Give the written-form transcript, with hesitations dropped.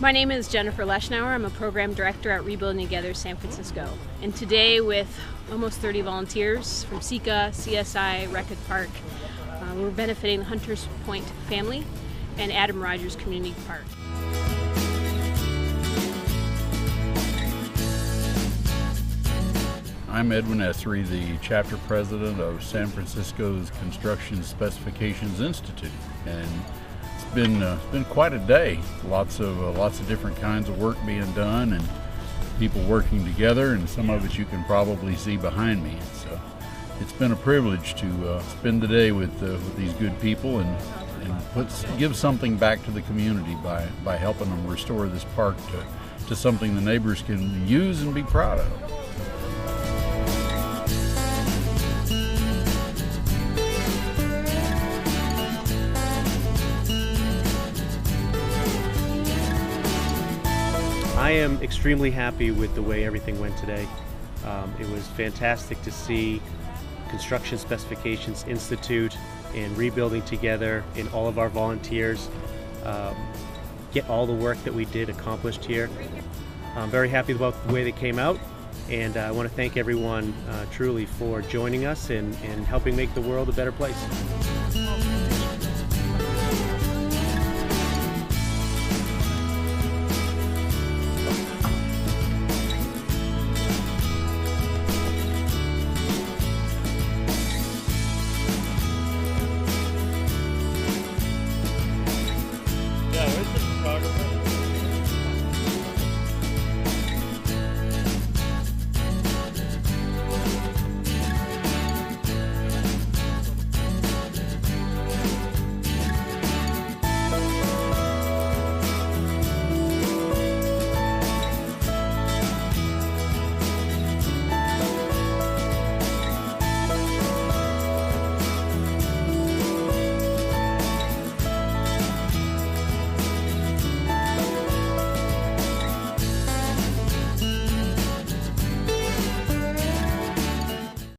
My name is Jennifer Leschnauer. I'm a program director at Rebuilding Together San Francisco. And today, with almost 30 volunteers from Sika, CSI, Reckitt Park, we're benefiting the Hunters Point family and Adam Rogers Community Park. I'm Edwin Essery, the chapter president of San Francisco's Construction Specifications Institute, and it's been quite a day. Lots of different kinds of work being done, and people working together, and some of it you can probably see behind me. It's been a privilege to spend the day with these good people and give something back to the community by helping them restore this park to something the neighbors can use and be proud of. I am extremely happy with the way everything went today. It was fantastic to see Construction Specifications Institute and Rebuilding Together and all of our volunteers get all the work that we did accomplished here. I'm very happy about the way they came out, and I want to thank everyone truly for joining us and helping make the world a better place.